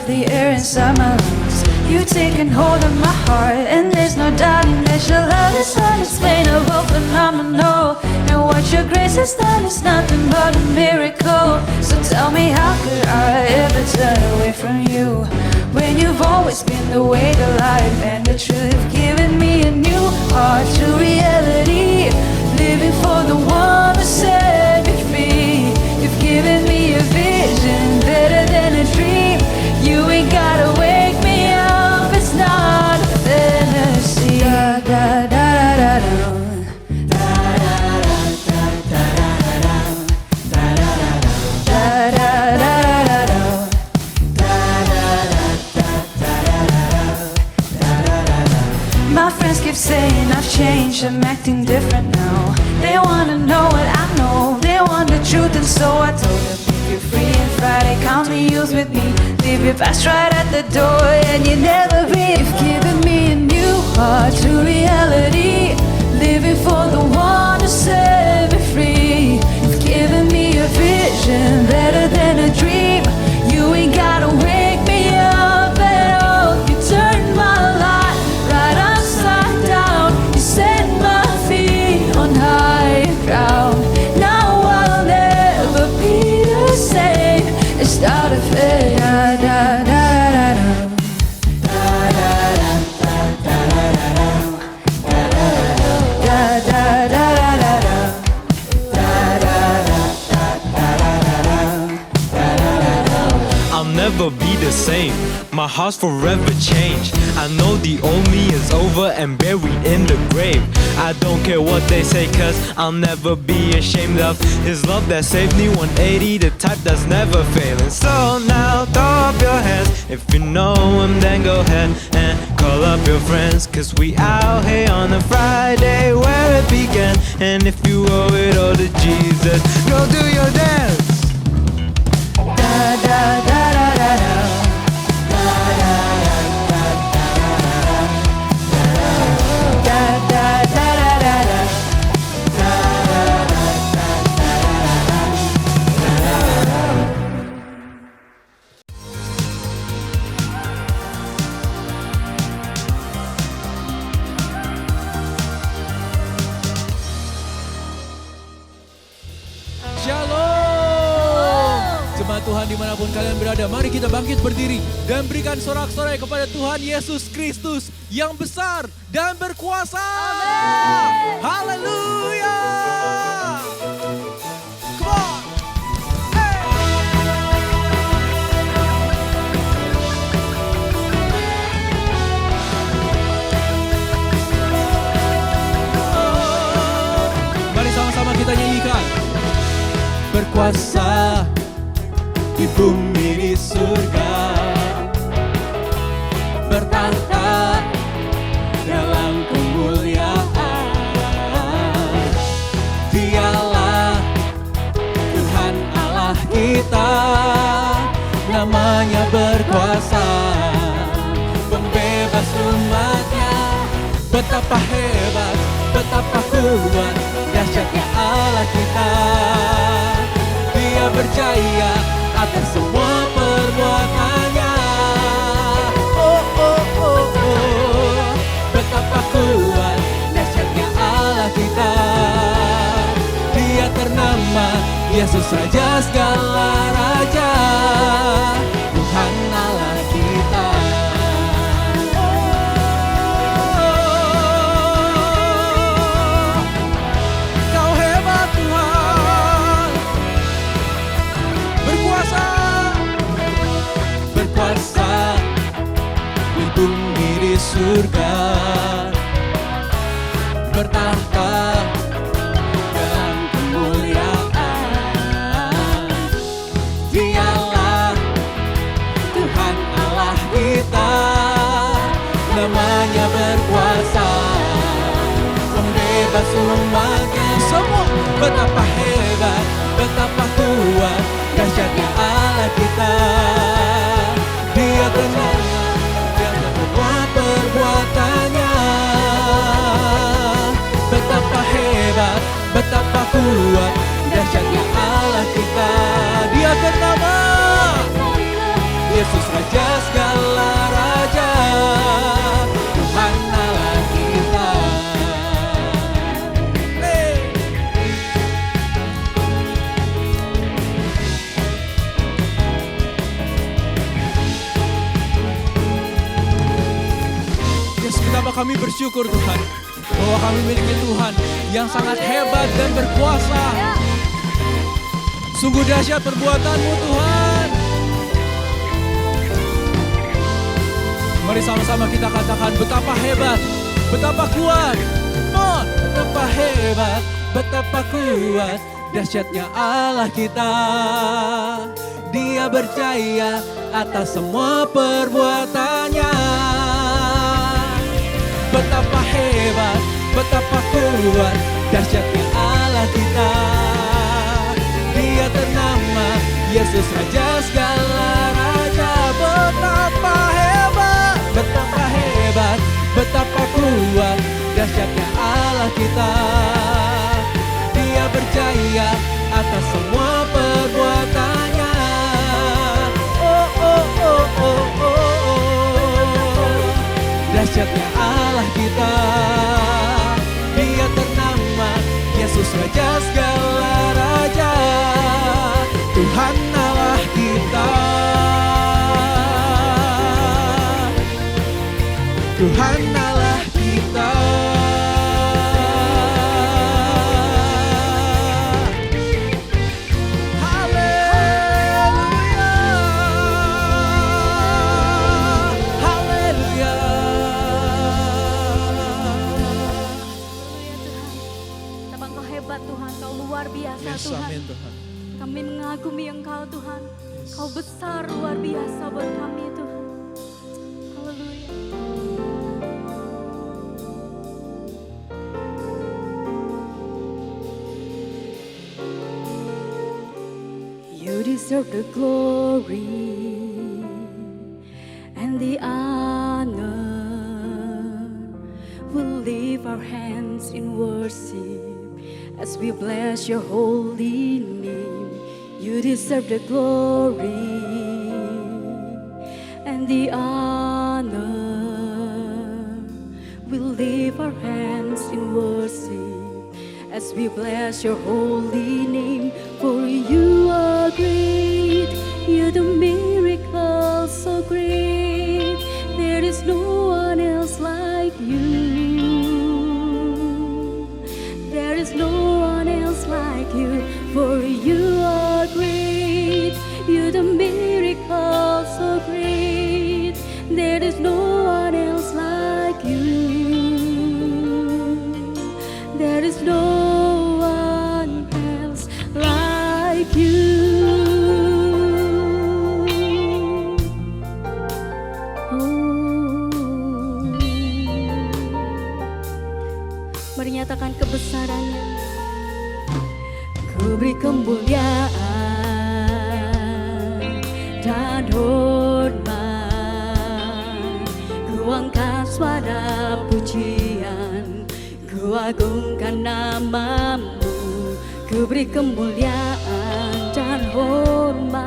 of the air inside my lungs. You've taken hold of my heart, and there's no doubting that your love is unexplainable, phenomenal. And what your grace has done is nothing but a miracle. So tell me, how could I ever turn away from you, when you've always been the way, the life, and the truth? You've given me a new heart, true reality, living for the one who set me free. You've given me a vision better than a dream. You ain't gotta wake me up, it's not a fantasy. Da da da da da. My friends keep saying I've changed, I'm acting different now. They wanna know what I know, they want the truth, and so I told them, if you're free and Friday, count the youth with me. Leave your past right at the door, and you never be. You've given me a new heart, true reality, living for the one who set me free. You've given me a vision better than a dream. You ain't gotta wake me up at all. You turned my life right upside down. You set my feet on higher ground. Now I'll never be the same. It's not a fate. Da da da da. I'll never be the same, my heart's forever changed. I know the old me is over and buried in the grave. I don't care what they say, cause I'll never be ashamed of His love that saved me. 180, the type that's never failing. So now throw up your hands, if you know Him then go ahead and call up your friends, cause we out here on a Friday where it began. And if you owe it all to Jesus, go do your dance. Da da da da da da. Jemaat Tuhan dimanapun kalian berada, mari kita bangkit berdiri dan berikan sorak-sorai kepada Tuhan Yesus Kristus yang besar dan berkuasa. Amin. Haleluya. Come on. Hey. Mari sama-sama kita nyanyikan. Berkuasa di bumi di surga, bertahta dalam kemuliaan. Dialah Tuhan Allah kita, namanya berkuasa, pembebas umatnya. Betapa hebat, betapa kuat, dahsyatnya Allah kita. Dia berjaya atas semua perbuatannya. Oh, oh, oh, oh. Betapa kuat, dahsyatnya Allah kita. Dia ternama Yesus Raja segala raja, Tuhan Allah kita. Kau hebat Tuhan, berkuasa di bumi di surga, bertahta dalam kemuliaan. Dialah Tuhan Allah kita, namanya berkuasa, pembebas umatnya. Semua betapa hebat, betapa kuat, dahsyatnya Allah kita. Dia benar dan semua perbuatannya. Betapa hebat, betapa kuat, dahsyatnya Allah kita. Dia ternama Yesus Raja segala raja, Tuhan Allah kita. Yesus, betapa kami bersyukur Tuhan, bahwa kami memiliki Tuhan yang sangat hebat dan berkuasa. Sungguh dahsyat perbuatan-Mu Tuhan. Mari sama-sama kita katakan betapa hebat, betapa kuat. Betapa hebat, betapa kuat, dahsyatnya Allah kita. Dia berjaya atas semua perbuatannya. Betapa hebat, betapa kuat, dahsyatnya Allah kita. Dia ternama Yesus Raja segala raja. Betapa hebat, betapa hebat, betapa kuat, dahsyatnya Allah kita. Dia berjaya atas semua perbuatannya. Oh, oh, oh, oh, oh. Dahsyatnya Allah kita. Dia ternama Yesus Raja segala raja, Tuhan Allah kita. Tuhan Allah kita. Haleluya, haleluya. Betapa Engkau hebat Tuhan, Kau luar biasa Yes, Tuhan. amin Tuhan. Kami mengagumi Engkau Tuhan. Kau besar luar biasa buat kami Tuhan. Haleluya. You deserve the glory and the honor. We'll lift our hands in worship as we bless your holy name. You deserve the glory and the honor. We'll lift our hands in worship as we bless your holy name. For you are great, you do miracles so great. There is no one else like you. There is no one else like you. For you are great, you do miracles so great. There is no one else like you. There is no one else like you. Oh. Mari nyatakan kebesarannya. Ku beri kemuliaan dan hormat. Ku angkat suara pujian, ku agungkan namamu. Ku beri kemuliaan dan hormat.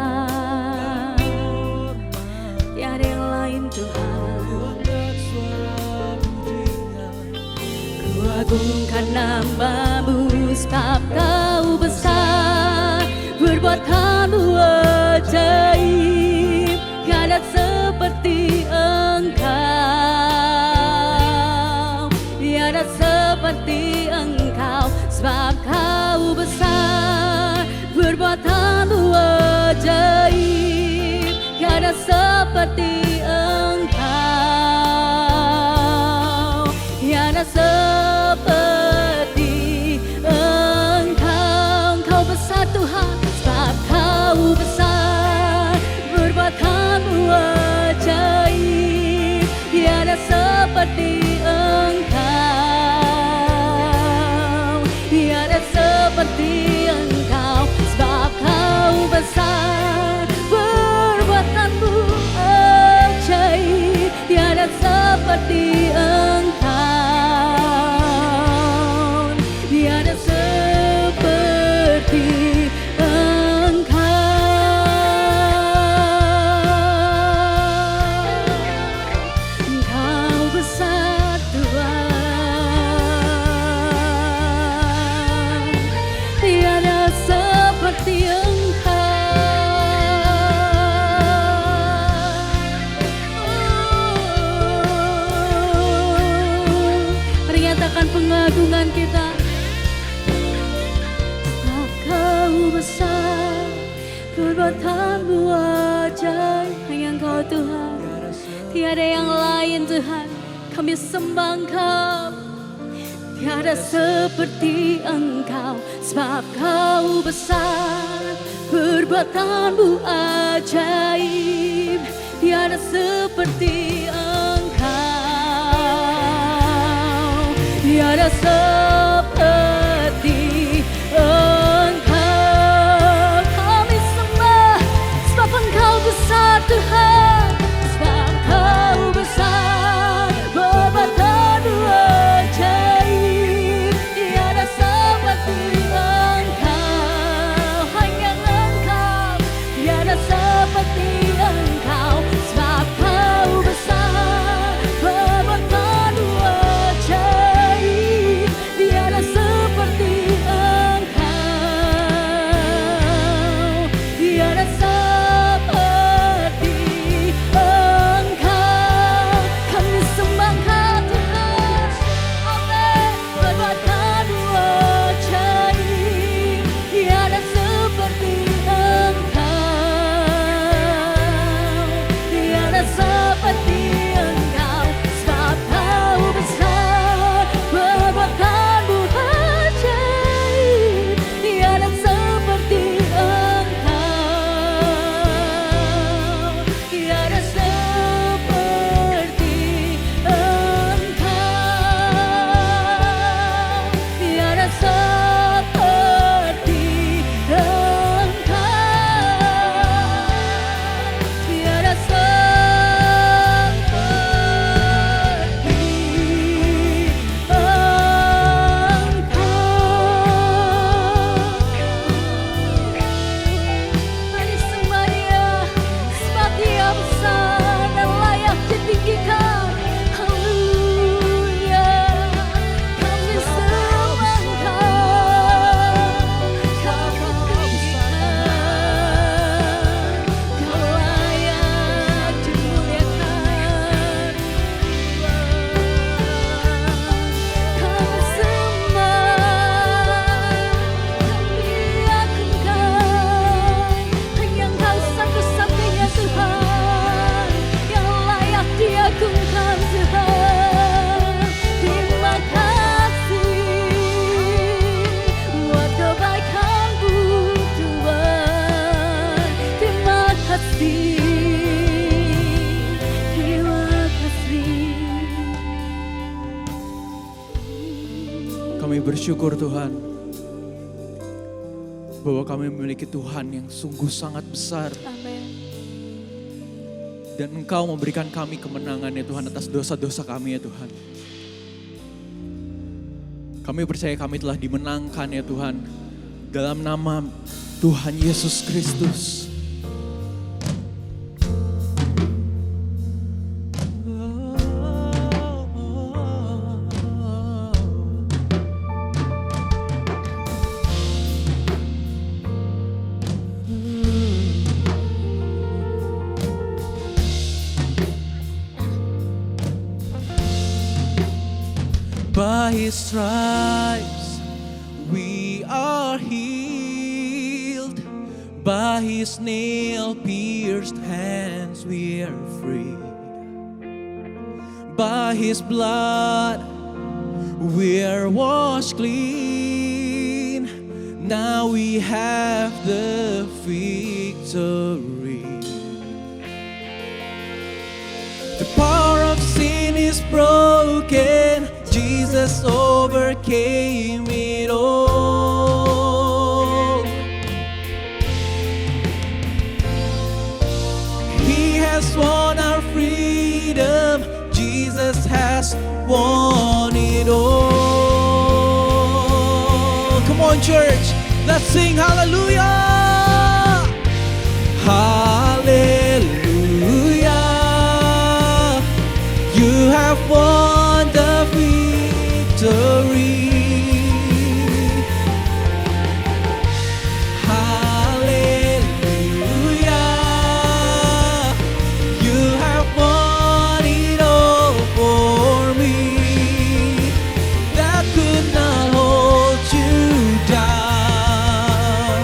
Tiada yang lain Tuhan. Ku agungkan namamu sebab Kau besar, perbuatanmu ajaib, tiada seperti Engkau, tiada seperti Engkau, sebab Kau besar, perbuatanmu ajaib, tiada seperti Engkau, tiada seperti Engkau. Engkau besar Tuhan, sebab Kau besar, perbuatanmu ajaib, tiada seperti Engkau, tiada seperti Engkau, sebab Kau besar, perbuatanmu besar, perbuatanmu ajaib. Hanya Engkau Tuhan, tiada yang lain Tuhan. Kami sembah Engkau, tiada seperti Engkau. Sebab Kau besar, perbuatanmu ajaib. Tiada seperti Engkau, tiada seperti Engkau. Kami sembah, sebab Engkau besar Tuhan. Sebab Kau besar, perbuatanmu ajaib. Tiada seperti Engkau, hanya Engkau. Tiada seperti Engkau. Sebab Kau besar, perbuatanmu ajaib. Tiada seperti Engkau, tiada seperti Engkau. Kami sembah Engkau Tuhan, amin. Perbuatanmu ajaib, tiada seperti Engkau, tiada seperti Engkau. Sebab Kau besar, perbuatanmu ajaib. Tiada seperti Engkau, tiada seperti Engkau, tiada seperti Engkau, tiada seperti Engkau. Mari sembah Dia, sebab Dia besar dan layak ditinggikan. Haleluya, kami sembah Engkau. Kau ketinggikan, Kau layak dimuliakan. Kami sembah, kami agungkan. Hanya Engkau satu-satunya Tuhan yang layak diagungkan Tuhan. Terima kasih buat kebaikan-Mu Tuhan. Terima kasih, terima kasih. Kami bersyukur Tuhan, bahwa kami memiliki Tuhan yang sungguh sangat besar. Amin. Dan Engkau memberikan kami kemenangan ya Tuhan atas dosa-dosa kami ya Tuhan. Kami percaya kami telah dimenangkan ya Tuhan, dalam nama Tuhan Yesus Kristus. By His stripes we are healed. By His nail-pierced hands we are freed. By His blood we are washed clean. Now we have the victory. The power of sin is broken. Jesus overcame it all. He has won our freedom. Jesus has won it all. Come on, church, let's sing hallelujah. Hallelujah. You have won the victory. Hallelujah. You have won it all for me. That could not hold you down.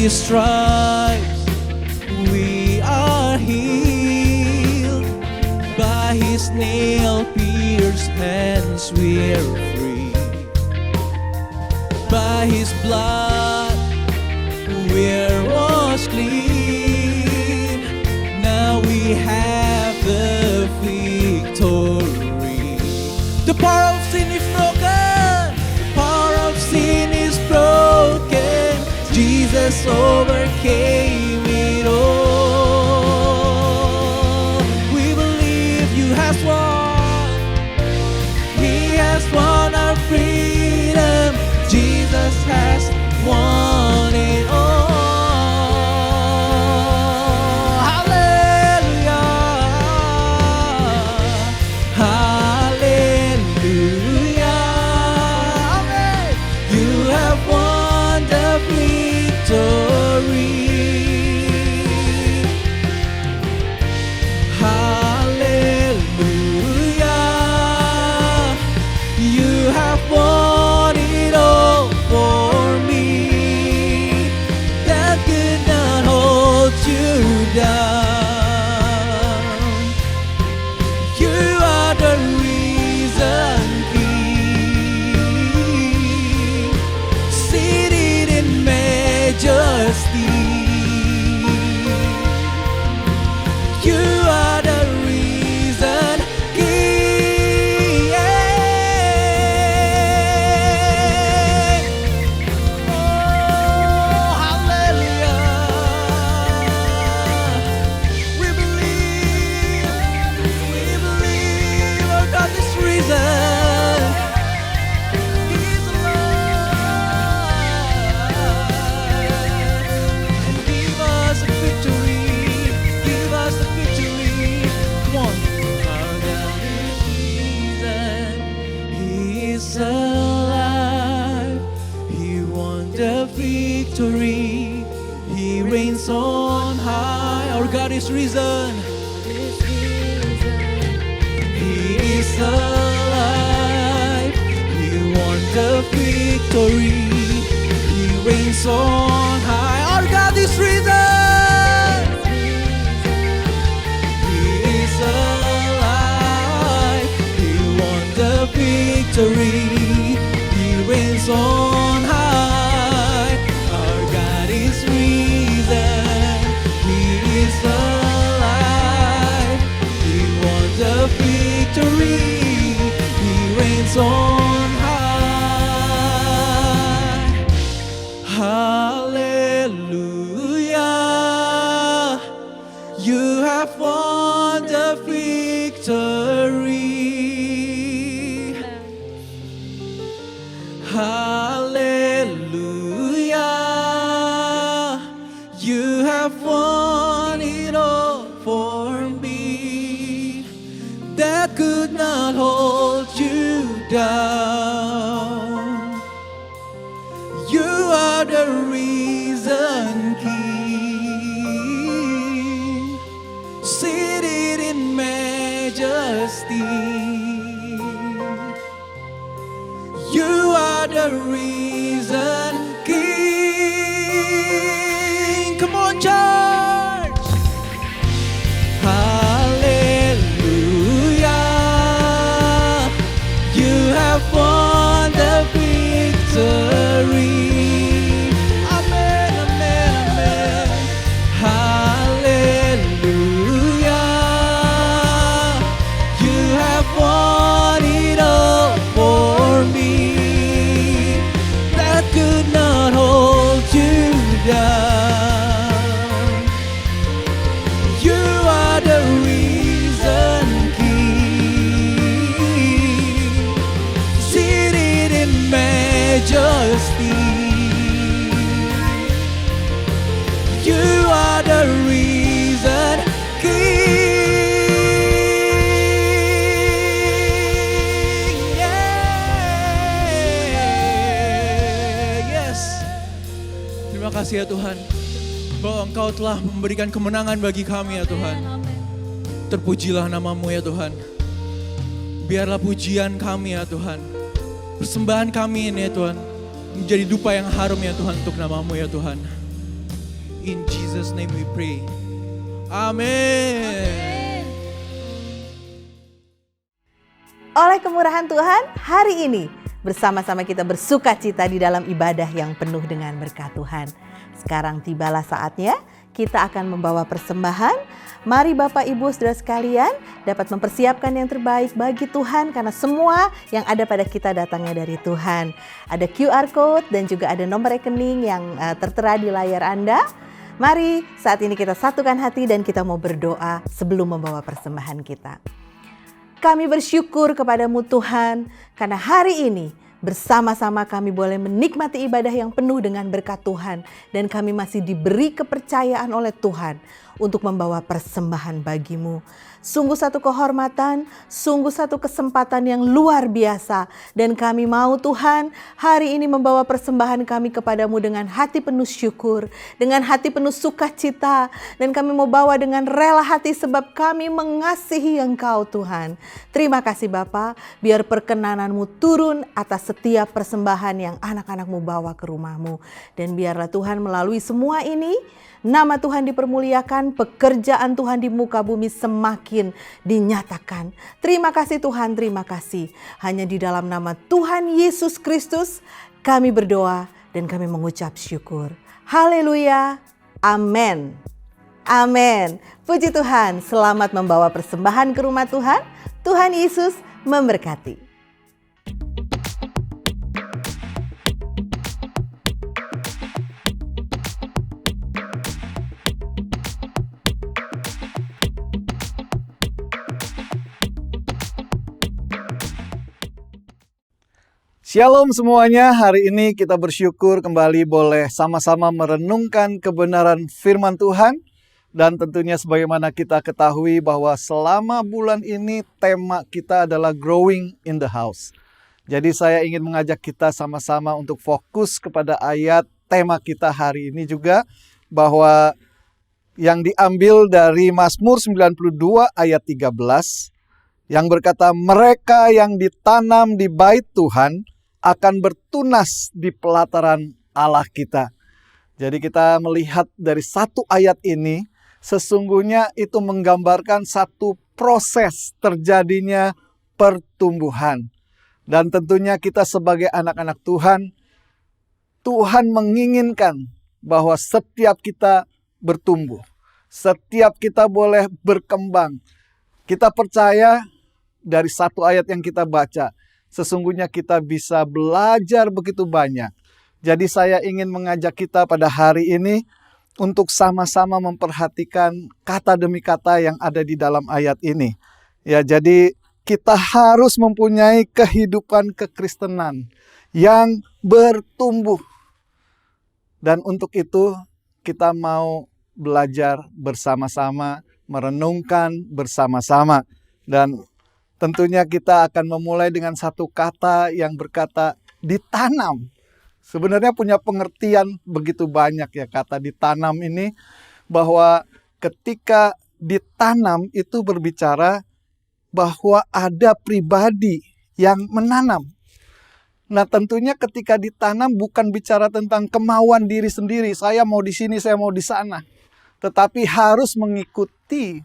His stripes we are healed. By His nail-pierced hands we're free. By His blood we're washed clean. Now we have the victory. The power of sin is broken. The power of sin is broken. Jesus overcame it all. We believe you has won. He has won our freedom. Jesus has won it all. He reigns on high. Our God is risen. He is alive. He won the victory. He reigns on high. Our God is risen. He is alive. He won the victory. He reigns on high. Our God is risen. He is alive. He won the victory. He reigns on high. Hallelujah. You have won the victory. Hallelujah. You have won it all for me. That could not hold you down. You are the risen King, seated in majesty. You are the risen King. Come on, church. Hallelujah. You have won the victory. Amen, amen, amen. Hallelujah. You have won it all for me. That could not hold you down. You are the risen King, seated in majesty. You are the risen King. Yeah. Yes. Terima kasih ya Tuhan, bahwa Engkau telah memberikan kemenangan bagi kami ya Tuhan. Terpujilah nama-Mu ya Tuhan. Biarlah pujian kami ya Tuhan, persembahan kami ini ya Tuhan, menjadi dupa yang harum ya Tuhan untuk nama-Mu ya Tuhan. In Jesus' name we pray. Amin. Oleh kemurahan Tuhan, hari ini bersama-sama kita bersuka cita di dalam ibadah yang penuh dengan berkat Tuhan. Sekarang tibalah saatnya kita akan membawa persembahan. Mari Bapak Ibu Saudara sekalian dapat mempersiapkan yang terbaik bagi Tuhan, karena semua yang ada pada kita datangnya dari Tuhan. Ada QR Code dan juga ada nomor rekening yang tertera di layar Anda. Mari saat ini kita satukan hati dan kita mau berdoa sebelum membawa persembahan kita. Kami bersyukur kepadamu Tuhan, karena hari ini bersama-sama kami boleh menikmati ibadah yang penuh dengan berkat Tuhan. Dan kami masih diberi kepercayaan oleh Tuhan untuk membawa persembahan bagimu. Sungguh satu kehormatan, sungguh satu kesempatan yang luar biasa. Dan kami mau Tuhan hari ini membawa persembahan kami kepadamu dengan hati penuh syukur, dengan hati penuh sukacita. Dan kami mau bawa dengan rela hati sebab kami mengasihi Engkau Tuhan. Terima kasih Bapa, biar perkenananmu turun atas setiap persembahan yang anak-anakmu bawa ke rumahmu. Dan biarlah Tuhan melalui semua ini, nama Tuhan dipermuliakan, pekerjaan Tuhan di muka bumi semakin dinyatakan. Terima kasih Tuhan, terima kasih. Hanya di dalam nama Tuhan Yesus Kristus kami berdoa dan kami mengucap syukur. Haleluya, amin. Amin. Puji Tuhan, selamat membawa persembahan ke rumah Tuhan. Tuhan Yesus memberkati. Shalom semuanya, hari ini kita bersyukur kembali boleh sama-sama merenungkan kebenaran firman Tuhan. Dan tentunya sebagaimana kita ketahui bahwa selama bulan ini tema kita adalah Growing in the House. Jadi saya ingin mengajak kita sama-sama untuk fokus kepada ayat tema kita hari ini juga, bahwa yang diambil dari Mazmur 92 ayat 13 yang berkata, mereka yang ditanam di bait Tuhan akan bertunas di pelataran Allah kita. Jadi kita melihat dari satu ayat ini, sesungguhnya itu menggambarkan satu proses terjadinya pertumbuhan. Dan tentunya kita sebagai anak-anak Tuhan, Tuhan menginginkan bahwa setiap kita bertumbuh. Setiap kita boleh berkembang. Kita percaya dari satu ayat yang kita baca, sesungguhnya kita bisa belajar begitu banyak. Jadi saya ingin mengajak kita pada hari ini untuk sama-sama memperhatikan kata demi kata yang ada di dalam ayat ini. Ya, jadi kita harus mempunyai kehidupan kekristenan yang bertumbuh. Dan untuk itu kita mau belajar bersama-sama, merenungkan bersama-sama. Dan tentunya kita akan memulai dengan satu kata yang berkata ditanam. Sebenarnya punya pengertian begitu banyak ya kata ditanam ini, bahwa ketika ditanam itu berbicara bahwa ada pribadi yang menanam. Nah tentunya ketika ditanam bukan bicara tentang kemauan diri sendiri, saya mau di sini, saya mau di sana. Tetapi harus mengikuti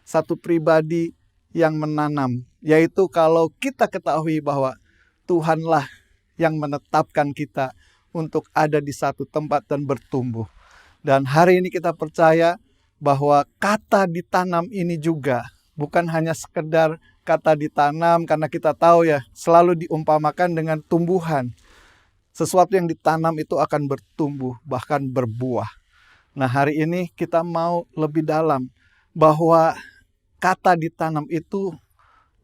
satu pribadi yang menanam. Yaitu kalau kita ketahui bahwa Tuhanlah yang menetapkan kita untuk ada di satu tempat dan bertumbuh. Dan hari ini kita percaya bahwa kata ditanam ini juga bukan hanya sekedar kata ditanam, karena kita tahu ya selalu diumpamakan dengan tumbuhan. Sesuatu yang ditanam itu akan bertumbuh, bahkan berbuah. Nah hari ini kita mau lebih dalam bahwa kata ditanam itu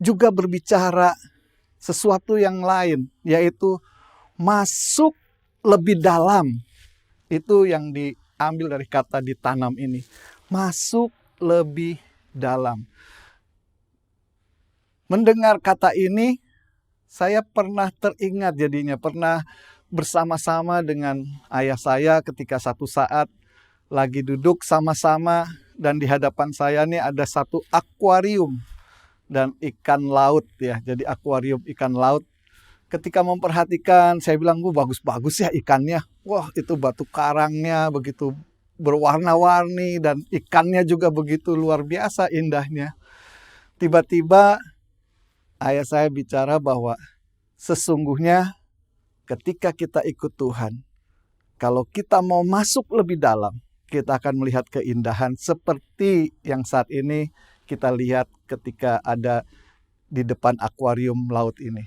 juga berbicara sesuatu yang lain, yaitu masuk lebih dalam. Itu yang diambil dari kata ditanam ini. Masuk lebih dalam. Mendengar kata ini, saya pernah teringat jadinya. Pernah bersama-sama dengan ayah saya ketika satu saat lagi duduk sama-sama. Dan di hadapan saya nih ada satu akuarium dan ikan laut ya. Jadi akuarium ikan laut. Ketika memperhatikan, saya bilang, bagus-bagus ya ikannya. Wah, itu batu karangnya begitu berwarna-warni dan ikannya juga begitu luar biasa indahnya. Tiba-tiba ayah saya bicara bahwa sesungguhnya ketika kita ikut Tuhan, kalau kita mau masuk lebih dalam, kita akan melihat keindahan seperti yang saat ini kita lihat ketika ada di depan akuarium laut ini.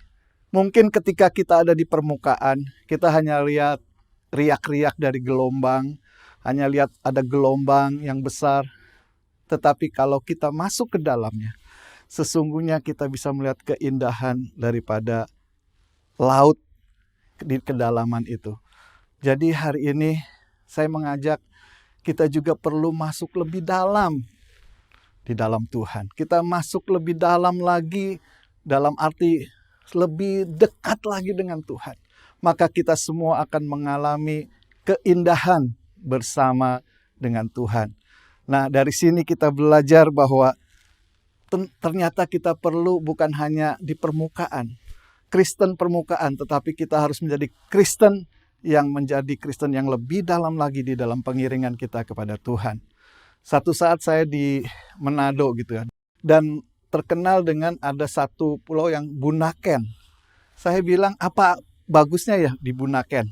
Mungkin ketika kita ada di permukaan, kita hanya lihat riak-riak dari gelombang, hanya lihat ada gelombang yang besar. Tetapi kalau kita masuk ke dalamnya, sesungguhnya kita bisa melihat keindahan daripada laut di kedalaman itu. Jadi hari ini saya mengajak kita juga perlu masuk lebih dalam di dalam Tuhan. Kita masuk lebih dalam lagi, dalam arti lebih dekat lagi dengan Tuhan. Maka kita semua akan mengalami keindahan bersama dengan Tuhan. Nah, dari sini kita belajar bahwa ternyata kita perlu bukan hanya di permukaan, Kristen permukaan, tetapi kita harus menjadi Kristen yang menjadi Kristen yang lebih dalam lagi di dalam pengiringan kita kepada Tuhan. Satu saat saya di Manado gitu ya, dan terkenal dengan ada satu pulau yang Bunaken. Saya bilang, apa bagusnya ya di Bunaken?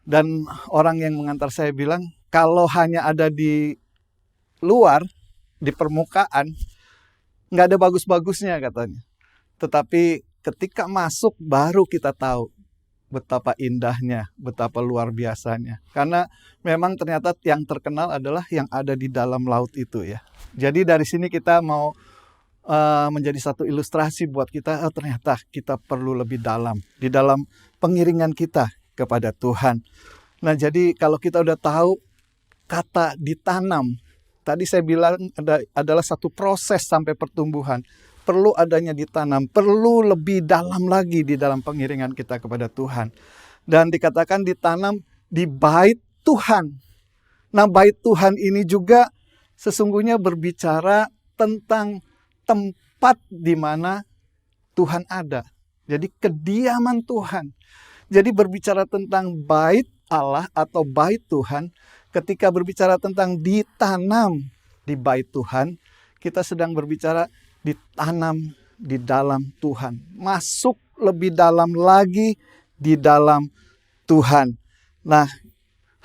Dan orang yang mengantar saya bilang, kalau hanya ada di luar, di permukaan, nggak ada bagus-bagusnya katanya. Tetapi ketika masuk baru kita tahu betapa indahnya, betapa luar biasanya. Karena memang ternyata yang terkenal adalah yang ada di dalam laut itu ya. Jadi dari sini kita mau menjadi satu ilustrasi buat kita, ternyata kita perlu lebih dalam di dalam pengiringan kita kepada Tuhan. Nah, jadi kalau kita udah tahu kata ditanam, tadi saya bilang adalah satu proses sampai pertumbuhan. Perlu adanya ditanam, perlu lebih dalam lagi di dalam pengiringan kita kepada Tuhan. Dan dikatakan ditanam di bait Tuhan. Nah, bait Tuhan ini juga sesungguhnya berbicara tentang tempat di mana Tuhan ada. Jadi kediaman Tuhan. Jadi berbicara tentang bait Allah atau bait Tuhan, ketika berbicara tentang ditanam di bait Tuhan, kita sedang berbicara ditanam di dalam Tuhan. Masuk lebih dalam lagi di dalam Tuhan. Nah,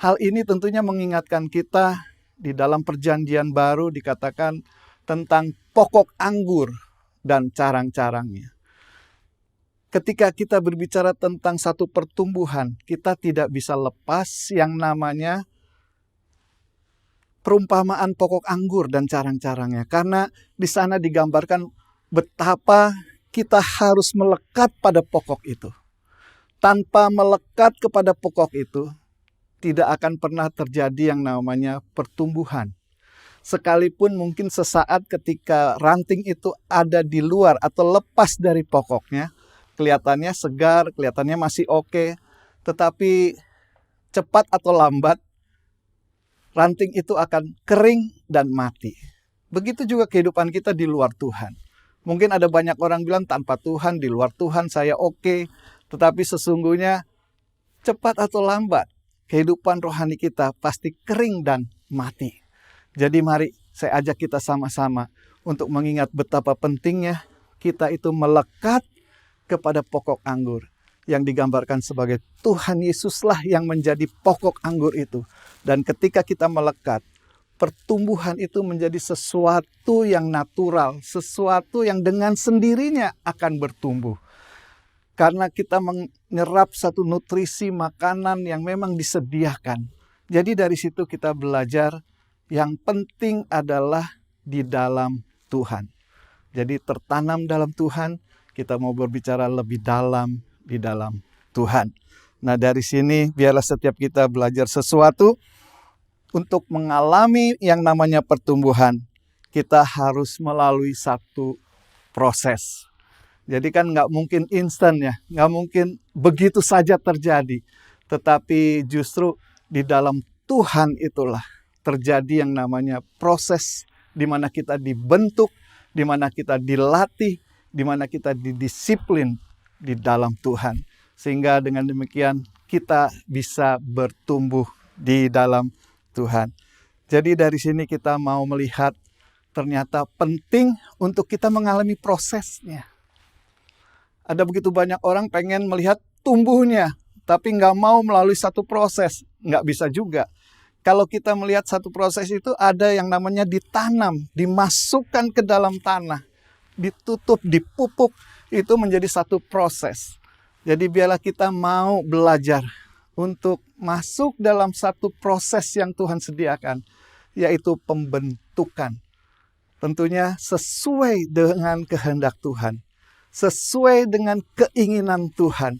hal ini tentunya mengingatkan kita di dalam perjanjian baru dikatakan tentang pokok anggur dan carang-carangnya. Ketika kita berbicara tentang satu pertumbuhan, kita tidak bisa lepas yang namanya perumpamaan pokok anggur dan carang-carangnya. Karena di sana digambarkan betapa kita harus melekat pada pokok itu. Tanpa melekat kepada pokok itu, tidak akan pernah terjadi yang namanya pertumbuhan. Sekalipun mungkin sesaat ketika ranting itu ada di luar atau lepas dari pokoknya, kelihatannya segar, kelihatannya masih oke, tetapi cepat atau lambat ranting itu akan kering dan mati. Begitu juga kehidupan kita di luar Tuhan. Mungkin ada banyak orang bilang tanpa Tuhan, di luar Tuhan saya oke, tetapi sesungguhnya cepat atau lambat kehidupan rohani kita pasti kering dan mati. Jadi mari saya ajak kita sama-sama untuk mengingat betapa pentingnya kita itu melekat kepada pokok anggur yang digambarkan sebagai Tuhan Yesuslah yang menjadi pokok anggur itu. Dan ketika kita melekat, pertumbuhan itu menjadi sesuatu yang natural, sesuatu yang dengan sendirinya akan bertumbuh. Karena kita menyerap satu nutrisi makanan yang memang disediakan. Jadi dari situ kita belajar yang penting adalah di dalam Tuhan. Jadi tertanam dalam Tuhan, kita mau berbicara lebih dalam di dalam Tuhan. Nah, dari sini biarlah setiap kita belajar sesuatu untuk mengalami yang namanya pertumbuhan. Kita harus melalui satu proses. Jadi kan nggak mungkin instan ya, nggak mungkin begitu saja terjadi. Tetapi justru di dalam Tuhan itulah terjadi yang namanya proses di mana kita dibentuk, di mana kita dilatih, di mana kita didisiplin di dalam Tuhan. Sehingga dengan demikian kita bisa bertumbuh di dalam Tuhan. Jadi dari sini kita mau melihat ternyata penting untuk kita mengalami prosesnya. Ada begitu banyak orang pengen melihat tumbuhnya, tapi nggak mau melalui satu proses. Nggak bisa juga. Kalau kita melihat satu proses itu ada yang namanya ditanam, dimasukkan ke dalam tanah, ditutup, dipupuk, itu menjadi satu proses. Jadi biarlah kita mau belajar untuk masuk dalam satu proses yang Tuhan sediakan, yaitu pembentukan. Tentunya sesuai dengan kehendak Tuhan, sesuai dengan keinginan Tuhan.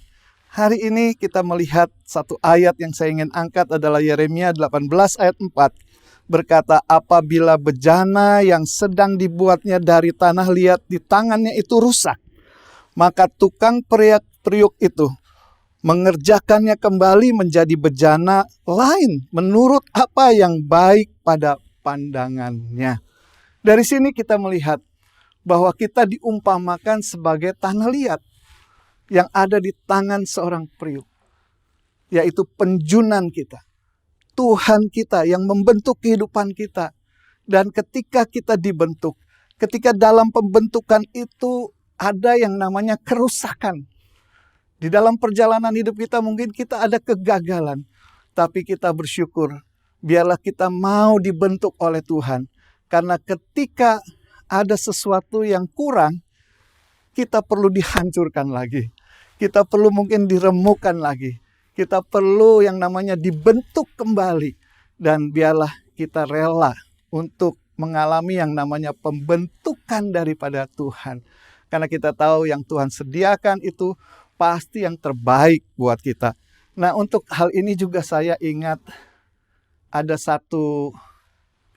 Hari ini kita melihat satu ayat yang saya ingin angkat adalah Yeremia 18 ayat 4. Berkata, apabila bejana yang sedang dibuatnya dari tanah liat di tangannya itu rusak, maka tukang periuk itu mengerjakannya kembali menjadi bejana lain menurut apa yang baik pada pandangannya. Dari sini kita melihat bahwa kita diumpamakan sebagai tanah liat yang ada di tangan seorang periuk, yaitu penjunan kita, Tuhan kita yang membentuk kehidupan kita. Dan ketika kita dibentuk, ketika dalam pembentukan itu ada yang namanya kerusakan. Di dalam perjalanan hidup kita mungkin kita ada kegagalan, tapi kita bersyukur, biarlah kita mau dibentuk oleh Tuhan. Karena ketika ada sesuatu yang kurang, kita perlu dihancurkan lagi. Kita perlu mungkin diremukkan lagi. Kita perlu yang namanya dibentuk kembali. Dan biarlah kita rela untuk mengalami yang namanya pembentukan daripada Tuhan. Karena kita tahu yang Tuhan sediakan itu pasti yang terbaik buat kita. Nah, untuk hal ini juga saya ingat ada satu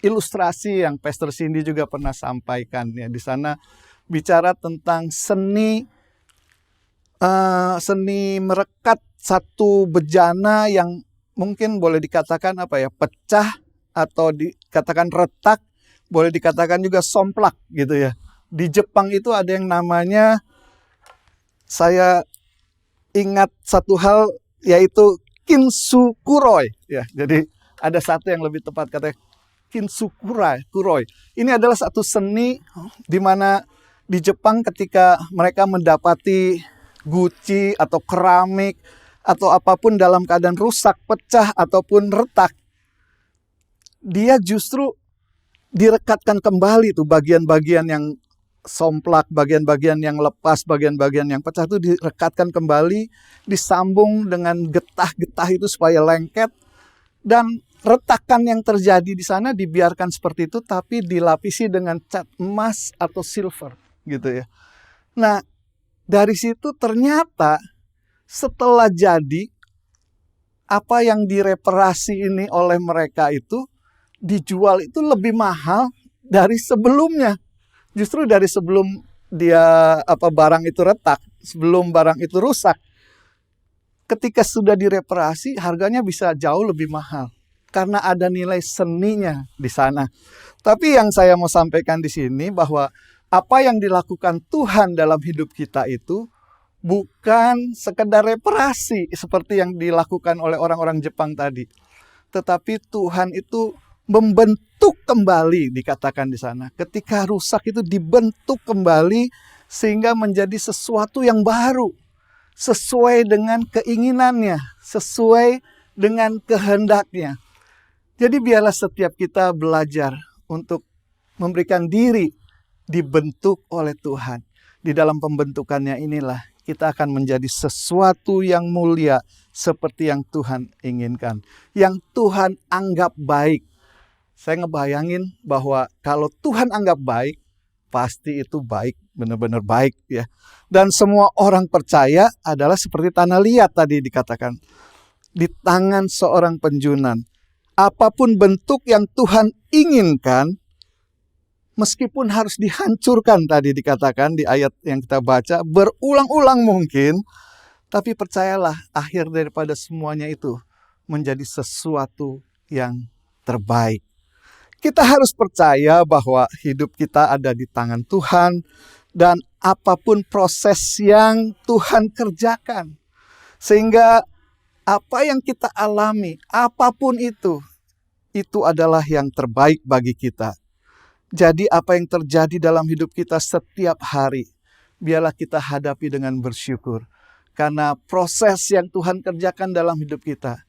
ilustrasi yang Pastor Cindy juga pernah sampaikan ya. Di sana bicara tentang seni merekat satu bejana yang mungkin boleh dikatakan pecah atau dikatakan retak, boleh dikatakan juga somplak gitu ya. Di Jepang itu ada yang namanya, saya ingat satu hal, yaitu kintsukuroi ya. Jadi ada satu yang lebih tepat katanya kintsukuroi. Ini adalah satu seni di mana di Jepang ketika mereka mendapati guci atau keramik atau apapun dalam keadaan rusak, pecah ataupun retak, dia justru direkatkan kembali tuh bagian-bagian yang somplak, bagian-bagian yang lepas, bagian-bagian yang pecah itu direkatkan kembali, disambung dengan getah-getah itu supaya lengket, dan retakan yang terjadi di sana dibiarkan seperti itu, tapi dilapisi dengan cat emas atau silver, gitu ya. Nah, dari situ ternyata setelah jadi, apa yang direparasi ini oleh mereka itu dijual itu lebih mahal dari sebelumnya. Justru dari sebelum barang itu retak, sebelum barang itu rusak, ketika sudah direparasi harganya bisa jauh lebih mahal. Karena ada nilai seninya di sana. Tapi yang saya mau sampaikan di sini bahwa apa yang dilakukan Tuhan dalam hidup kita itu bukan sekedar reparasi seperti yang dilakukan oleh orang-orang Jepang tadi. Tetapi Tuhan itu membentuk kembali, dikatakan di sana. Ketika rusak itu dibentuk kembali sehingga menjadi sesuatu yang baru. Sesuai dengan keinginannya, sesuai dengan kehendaknya. Jadi biarlah setiap kita belajar untuk memberikan diri dibentuk oleh Tuhan. Di dalam pembentukannya inilah kita akan menjadi sesuatu yang mulia seperti yang Tuhan inginkan. Yang Tuhan anggap baik. Saya ngebayangin bahwa kalau Tuhan anggap baik, pasti itu baik, benar-benar baik ya. Dan semua orang percaya adalah seperti tanah liat tadi dikatakan. Di tangan seorang penjunan. Apapun bentuk yang Tuhan inginkan, meskipun harus dihancurkan tadi dikatakan di ayat yang kita baca, berulang-ulang mungkin, tapi percayalah akhir daripada semuanya itu menjadi sesuatu yang terbaik. Kita harus percaya bahwa hidup kita ada di tangan Tuhan dan apapun proses yang Tuhan kerjakan. Sehingga apa yang kita alami, apapun itu, itu adalah yang terbaik bagi kita. Jadi apa yang terjadi dalam hidup kita setiap hari, biarlah kita hadapi dengan bersyukur. Karena proses yang Tuhan kerjakan dalam hidup kita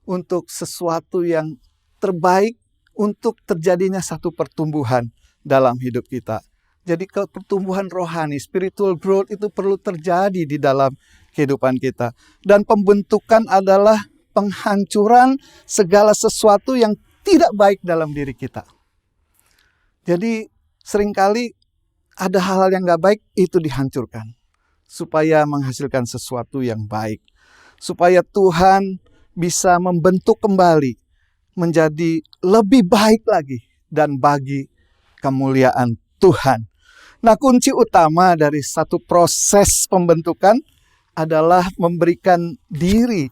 untuk sesuatu yang terbaik, untuk terjadinya satu pertumbuhan dalam hidup kita. Jadi pertumbuhan rohani, spiritual growth itu perlu terjadi di dalam kehidupan kita. Dan pembentukan adalah penghancuran segala sesuatu yang tidak baik dalam diri kita. Jadi seringkali ada hal-hal yang gak baik itu dihancurkan. Supaya menghasilkan sesuatu yang baik. Supaya Tuhan bisa membentuk kembali menjadi lebih baik lagi. Dan bagi kemuliaan Tuhan. Nah, kunci utama dari satu proses pembentukan adalah memberikan diri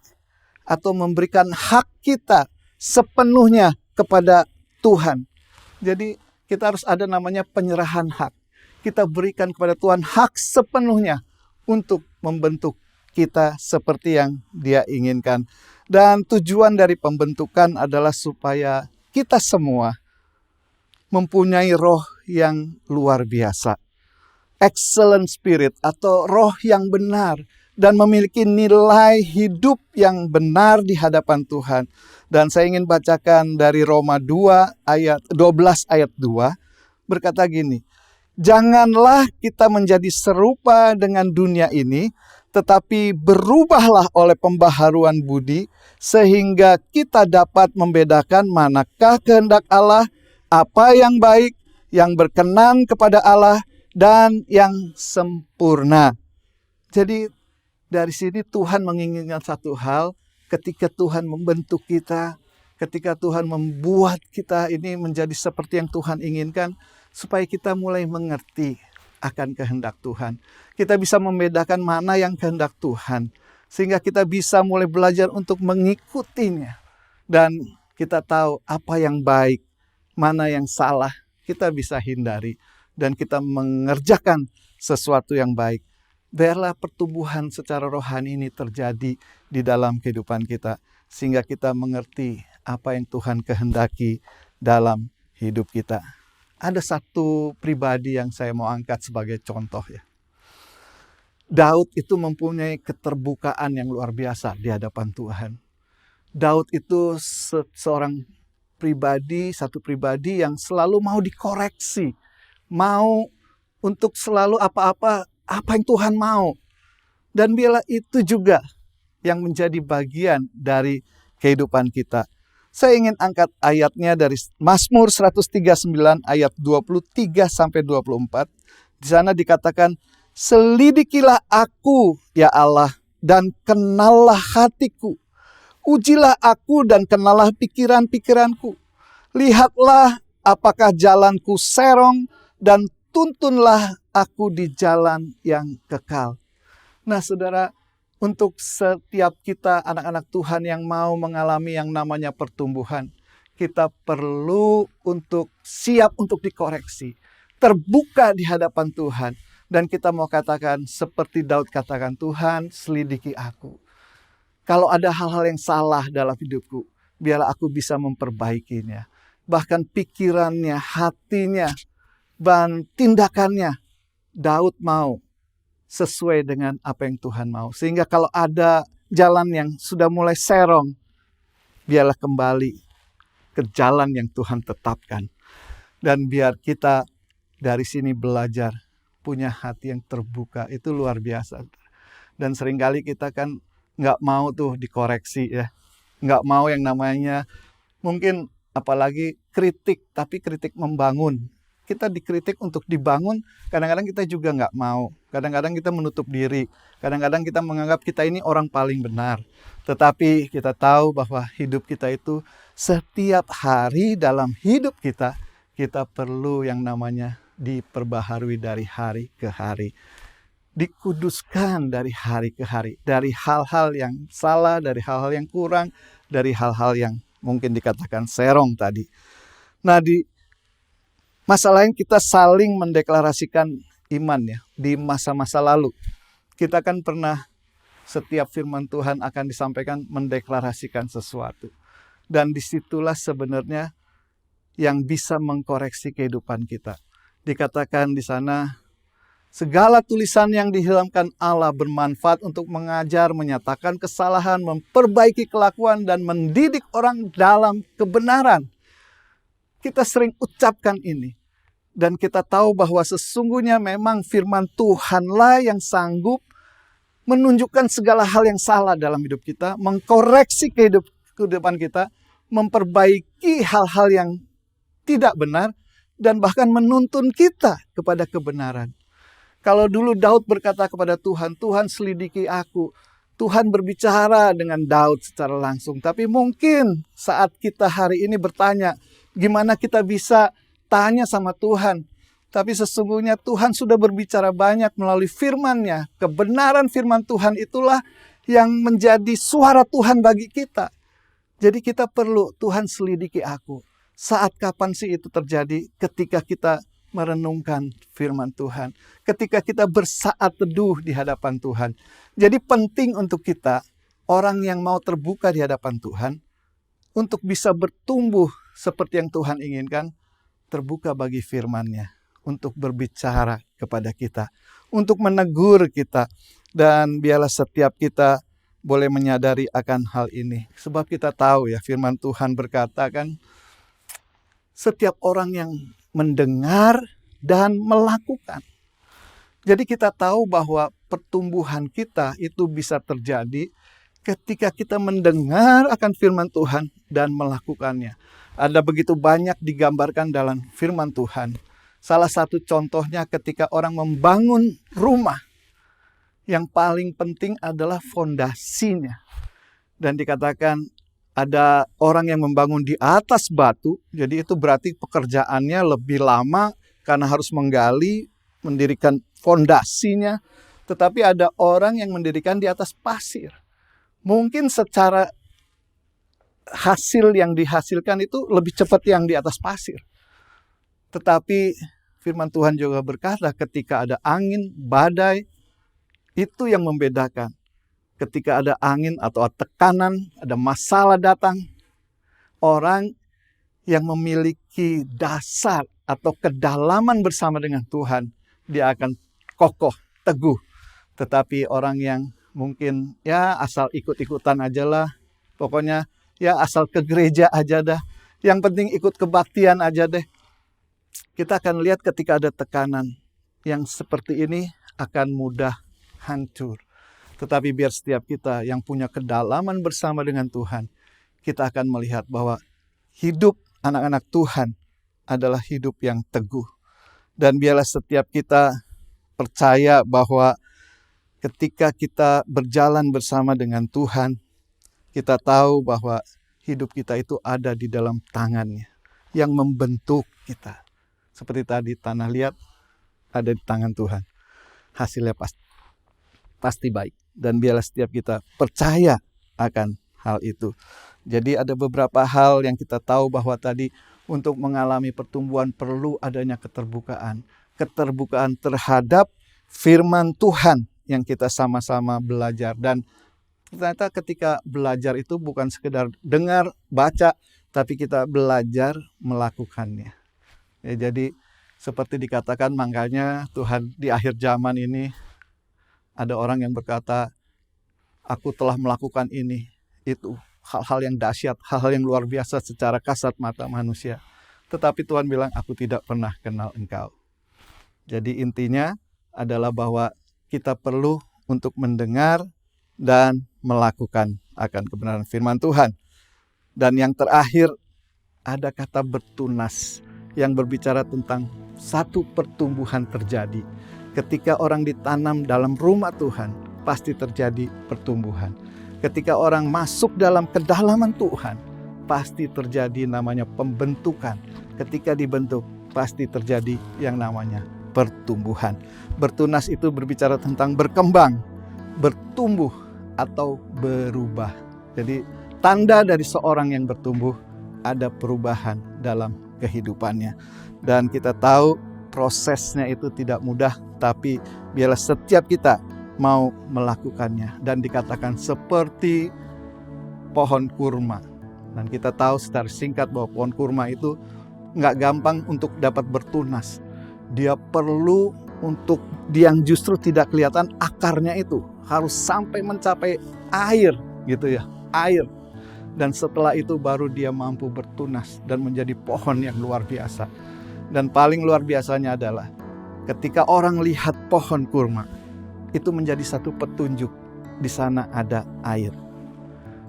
atau memberikan hak kita sepenuhnya kepada Tuhan. Jadi kita harus ada namanya penyerahan hak. Kita berikan kepada Tuhan hak sepenuhnya untuk membentuk kita seperti yang Dia inginkan. Dan tujuan dari pembentukan adalah supaya kita semua mempunyai roh yang luar biasa. Excellent spirit atau roh yang benar dan memiliki nilai hidup yang benar di hadapan Tuhan. Dan saya ingin bacakan dari Roma 2 ayat 12 ayat 2 berkata gini, janganlah kita menjadi serupa dengan dunia ini, tetapi berubahlah oleh pembaharuan budi sehingga kita dapat membedakan manakah kehendak Allah, apa yang baik, yang berkenan kepada Allah, dan yang sempurna. Jadi dari sini Tuhan menginginkan satu hal, ketika Tuhan membentuk kita, ketika Tuhan membuat kita ini menjadi seperti yang Tuhan inginkan, supaya kita mulai mengerti akan kehendak Tuhan. Kita bisa membedakan mana yang kehendak Tuhan, sehingga kita bisa mulai belajar untuk mengikutinya. Dan kita tahu apa yang baik, mana yang salah, kita bisa hindari. Dan kita mengerjakan sesuatu yang baik. Biarlah pertumbuhan secara rohani ini terjadi di dalam kehidupan kita. Sehingga kita mengerti apa yang Tuhan kehendaki dalam hidup kita. Ada satu pribadi yang saya mau angkat sebagai contoh ya. Daud itu mempunyai keterbukaan yang luar biasa di hadapan Tuhan. Daud itu seorang pribadi, satu pribadi yang selalu mau dikoreksi. Mau untuk selalu apa yang Tuhan mau. Dan biarlah itu juga yang menjadi bagian dari kehidupan kita. Saya ingin angkat ayatnya dari Mazmur 139 ayat 23 sampai 24. Di sana dikatakan, selidikilah aku ya Allah dan kenallah hatiku. Ujilah aku dan kenallah pikiran-pikiranku. Lihatlah apakah jalanku serong dan tuntunlah aku di jalan yang kekal. Nah saudara, untuk setiap kita anak-anak Tuhan yang mau mengalami yang namanya pertumbuhan, kita perlu untuk siap untuk dikoreksi, terbuka di hadapan Tuhan. Dan kita mau katakan seperti Daud katakan, Tuhan selidiki aku. Kalau ada hal-hal yang salah dalam hidupku, biarlah aku bisa memperbaikinya. Bahkan pikirannya, hatinya, dan tindakannya, Daud mau sesuai dengan apa yang Tuhan mau. Sehingga kalau ada jalan yang sudah mulai serong, biarlah kembali ke jalan yang Tuhan tetapkan. Dan biar kita dari sini belajar punya hati yang terbuka, itu luar biasa. Dan seringkali kita kan nggak mau tuh dikoreksi ya. Nggak mau yang namanya mungkin apalagi kritik, tapi kritik membangun. Kita dikritik untuk dibangun, kadang-kadang kita juga nggak mau. Kadang-kadang kita menutup diri. Kadang-kadang kita menganggap kita ini orang paling benar. Tetapi kita tahu bahwa hidup kita itu setiap hari dalam hidup kita, kita perlu yang namanya diperbaharui dari hari ke hari. Dikuduskan dari hari ke hari. Dari hal-hal yang salah, dari hal-hal yang kurang, dari hal-hal yang mungkin dikatakan serong tadi. Nah di masa lain kita saling mendeklarasikan iman ya. Di masa-masa lalu kita kan pernah setiap firman Tuhan akan disampaikan mendeklarasikan sesuatu. Dan disitulah sebenarnya yang bisa mengkoreksi kehidupan kita. Dikatakan di sana, segala tulisan yang dihilangkan Allah bermanfaat untuk mengajar, menyatakan kesalahan, memperbaiki kelakuan, dan mendidik orang dalam kebenaran. Kita sering ucapkan ini. Dan kita tahu bahwa sesungguhnya memang firman Tuhanlah yang sanggup menunjukkan segala hal yang salah dalam hidup kita, mengkoreksi kehidupan kita, memperbaiki hal-hal yang tidak benar, dan bahkan menuntun kita kepada kebenaran. Kalau dulu Daud berkata kepada Tuhan, Tuhan selidiki aku. Tuhan berbicara dengan Daud secara langsung. Tapi mungkin saat kita hari ini bertanya, gimana kita bisa tanya sama Tuhan? Tapi sesungguhnya Tuhan sudah berbicara banyak melalui firman-Nya. Kebenaran firman Tuhan itulah yang menjadi suara Tuhan bagi kita. Jadi kita perlu, Tuhan selidiki aku. Saat kapan sih itu terjadi? Ketika kita merenungkan firman Tuhan. Ketika kita bersaat teduh di hadapan Tuhan. Jadi penting untuk kita, orang yang mau terbuka di hadapan Tuhan, untuk bisa bertumbuh seperti yang Tuhan inginkan, terbuka bagi firman-Nya. Untuk berbicara kepada kita. Untuk menegur kita. Dan biarlah setiap kita boleh menyadari akan hal ini. Sebab kita tahu ya, firman Tuhan berkata kan, setiap orang yang mendengar dan melakukan. Jadi kita tahu bahwa pertumbuhan kita itu bisa terjadi ketika kita mendengar akan firman Tuhan dan melakukannya. Ada begitu banyak digambarkan dalam firman Tuhan. Salah satu contohnya ketika orang membangun rumah. Yang paling penting adalah fondasinya. Dan dikatakan ada orang yang membangun di atas batu. Jadi itu berarti pekerjaannya lebih lama karena harus menggali, mendirikan fondasinya. Tetapi ada orang yang mendirikan di atas pasir. Mungkin secara hasil yang dihasilkan itu lebih cepat yang di atas pasir. Tetapi firman Tuhan juga berkata ketika ada angin, badai, itu yang membedakan. Ketika ada angin atau tekanan, ada masalah datang, orang yang memiliki dasar atau kedalaman bersama dengan Tuhan, dia akan kokoh, teguh. Tetapi orang yang mungkin ya asal ikut-ikutan aja lah, pokoknya ya asal ke gereja aja dah, yang penting ikut kebaktian aja deh. Kita akan lihat ketika ada tekanan yang seperti ini akan mudah hancur. Tetapi biar setiap kita yang punya kedalaman bersama dengan Tuhan, kita akan melihat bahwa hidup anak-anak Tuhan adalah hidup yang teguh. Dan biarlah setiap kita percaya bahwa ketika kita berjalan bersama dengan Tuhan, kita tahu bahwa hidup kita itu ada di dalam tangan-Nya yang membentuk kita. Seperti tadi tanah liat ada di tangan Tuhan. Hasilnya pasti baik. Dan biarlah setiap kita percaya akan hal itu. Jadi ada beberapa hal yang kita tahu bahwa tadi untuk mengalami pertumbuhan perlu adanya keterbukaan. Keterbukaan terhadap firman Tuhan yang kita sama-sama belajar. Dan ternyata ketika belajar itu bukan sekedar dengar, baca, tapi kita belajar melakukannya. Ya, jadi seperti dikatakan makanya Tuhan di akhir zaman ini ada orang yang berkata, aku telah melakukan ini, itu. Hal-hal yang dahsyat, hal-hal yang luar biasa secara kasat mata manusia. Tetapi Tuhan bilang, aku tidak pernah kenal engkau. Jadi intinya adalah bahwa kita perlu untuk mendengar dan melakukan akan kebenaran firman Tuhan. Dan yang terakhir, ada kata bertunas yang berbicara tentang satu pertumbuhan terjadi. Ketika orang ditanam dalam rumah Tuhan, pasti terjadi pertumbuhan. Ketika orang masuk dalam kedalaman Tuhan, pasti terjadi namanya pembentukan. Ketika dibentuk, pasti terjadi yang namanya pertumbuhan. Bertunas itu berbicara tentang berkembang, bertumbuh, atau berubah. Jadi tanda dari seorang yang bertumbuh, ada perubahan dalam kehidupannya. Dan kita tahu prosesnya itu tidak mudah, tapi biarlah setiap kita mau melakukannya. Dan dikatakan seperti pohon kurma Dan kita tahu secara singkat bahwa pohon kurma itu nggak gampang untuk dapat bertunas. Dia perlu untuk yang justru tidak kelihatan akarnya itu harus sampai mencapai air gitu ya, air. Dan setelah itu baru dia mampu bertunas dan menjadi pohon yang luar biasa. Dan paling luar biasanya adalah ketika orang lihat pohon kurma, itu menjadi satu petunjuk, di sana ada air.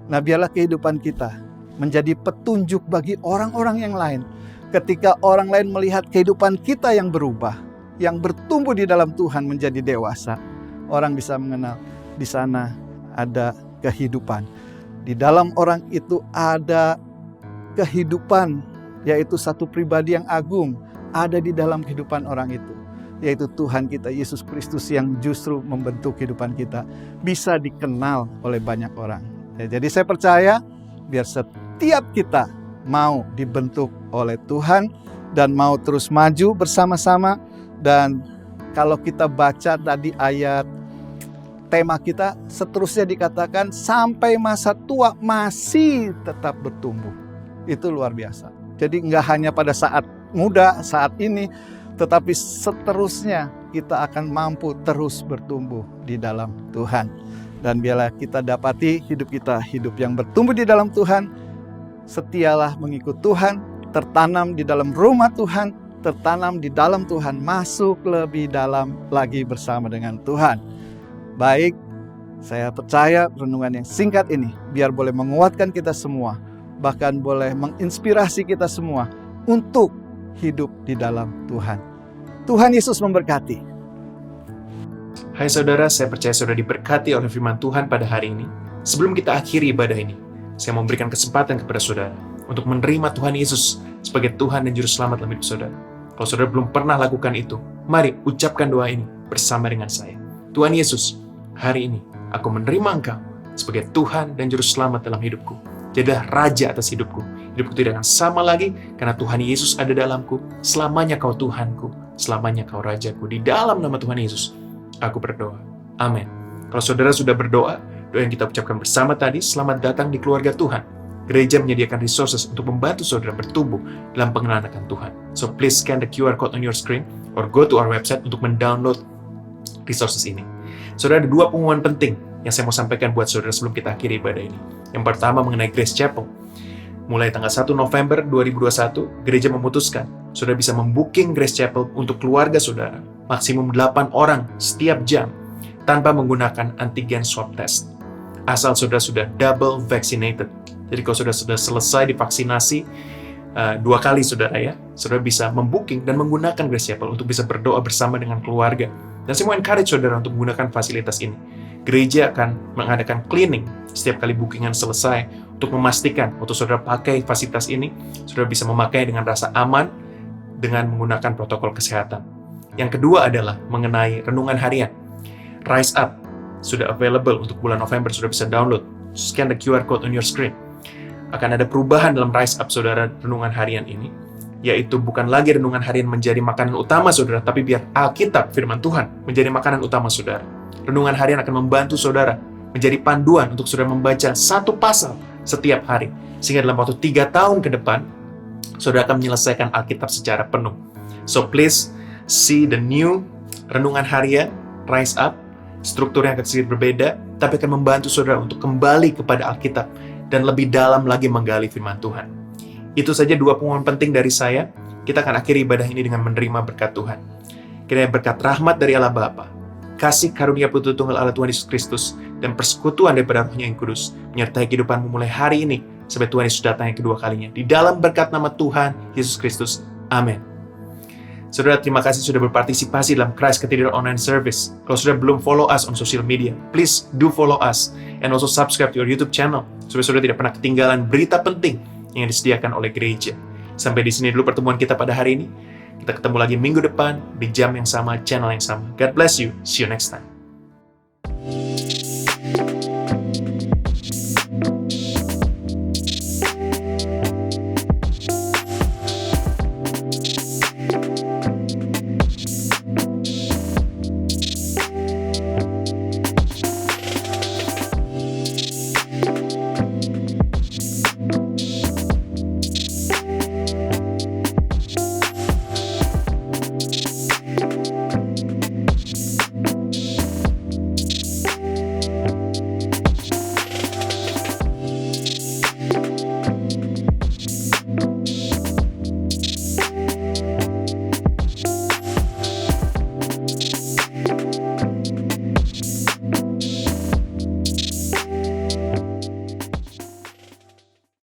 Nah, biarlah kehidupan kita menjadi petunjuk bagi orang-orang yang lain. Ketika orang lain melihat kehidupan kita yang berubah, yang bertumbuh di dalam Tuhan menjadi dewasa, orang bisa mengenal di sana ada kehidupan. Di dalam orang itu ada kehidupan, yaitu satu pribadi yang agung ada di dalam kehidupan orang itu, yaitu Tuhan kita Yesus Kristus yang justru membentuk kehidupan kita bisa dikenal oleh banyak orang. Jadi saya percaya biar setiap kita mau dibentuk oleh Tuhan dan mau terus maju bersama-sama. Dan kalau kita baca tadi ayat tema kita, seterusnya dikatakan sampai masa tua masih tetap bertumbuh. Itu luar biasa. Jadi nggak hanya pada saat muda, saat ini, tetapi seterusnya kita akan mampu terus bertumbuh di dalam Tuhan. Dan biarlah kita dapati hidup kita hidup yang bertumbuh di dalam Tuhan. Setialah mengikut Tuhan, tertanam di dalam rumah Tuhan, tertanam di dalam Tuhan, masuk lebih dalam lagi bersama dengan Tuhan. Baik, saya percaya renungan yang singkat ini biar boleh menguatkan kita semua, bahkan boleh menginspirasi kita semua untuk hidup di dalam Tuhan. Tuhan Yesus memberkati. Hai saudara, saya percaya saudara diberkati oleh firman Tuhan pada hari ini. Sebelum kita akhiri ibadah ini, saya mau memberikan kesempatan kepada saudara untuk menerima Tuhan Yesus sebagai Tuhan dan Juru Selamat dalam hidup saudara. Kalau saudara belum pernah lakukan itu, mari ucapkan doa ini bersama dengan saya. Tuhan Yesus, hari ini aku menerima Engkau sebagai Tuhan dan Juru Selamat dalam hidupku. Jadilah Raja atas hidupku. Hidupku tidak akan sama lagi karena Tuhan Yesus ada dalamku. Selamanya Kau Tuhanku, selamanya Kau Rajaku. Di dalam nama Tuhan Yesus, aku berdoa. Amin. Kalau saudara sudah berdoa, doa yang kita ucapkan bersama tadi, selamat datang di keluarga Tuhan. Gereja menyediakan resources untuk membantu saudara bertumbuh dalam pengenalan akan Tuhan. So please scan the QR code on your screen or go to our website untuk mendownload resources ini. Saudara, ada dua pengumuman penting yang saya mau sampaikan buat saudara sebelum kita akhiri ibadah ini. Yang pertama mengenai Grace Chapel. Mulai tanggal 1 November 2021, gereja memutuskan saudara bisa membooking Grace Chapel untuk keluarga saudara, maksimum 8 orang setiap jam, tanpa menggunakan antigen swab test. Asal saudara sudah double vaccinated. Jadi kalau saudara sudah selesai divaksinasi 2 kali saudara ya, saudara bisa membooking dan menggunakan Grace Chapel untuk bisa berdoa bersama dengan keluarga. Dan saya mau encourage saudara untuk menggunakan fasilitas ini. Gereja akan mengadakan cleaning setiap kali bookingan selesai untuk memastikan waktu saudara pakai fasilitas ini, saudara bisa memakai dengan rasa aman dengan menggunakan protokol kesehatan. Yang kedua adalah mengenai renungan harian. Rise Up sudah available untuk bulan November, sudah bisa download. Scan the QR code on your screen. Akan ada perubahan dalam Rise Up saudara renungan harian ini, yaitu bukan lagi renungan harian menjadi makanan utama saudara, tapi biar Alkitab firman Tuhan menjadi makanan utama saudara. Renungan harian akan membantu saudara menjadi panduan untuk saudara membaca 1 pasal setiap hari, sehingga dalam waktu 3 tahun ke depan saudara akan menyelesaikan Alkitab secara penuh. So please see the new renungan harian Rise Up. Strukturnya akan sedikit berbeda, tapi akan membantu saudara untuk kembali kepada Alkitab dan lebih dalam lagi menggali firman Tuhan. Itu saja 2 pengumuman penting dari saya. Kita akan akhiri ibadah ini dengan menerima berkat Tuhan. Kiranya berkat rahmat dari Allah Bapa, kasih karunia Putra Tunggal Allah Tuhan Yesus Kristus, dan persekutuan daripada Roh-Nya yang kudus menyertai kehidupanmu mulai hari ini sampai Tuhan Yesus datang yang kedua kalinya. Di dalam berkat nama Tuhan Yesus Kristus. Amin. Saudara, terima kasih sudah berpartisipasi dalam Christ Cathedral Online Service. Kalau sudah belum follow us on social media, please do follow us and also subscribe to our YouTube channel supaya saudara tidak pernah ketinggalan berita penting yang disediakan oleh gereja. Sampai di sini dulu pertemuan kita pada hari ini. Kita ketemu lagi minggu depan di jam yang sama, channel yang sama. God bless you. See you next time.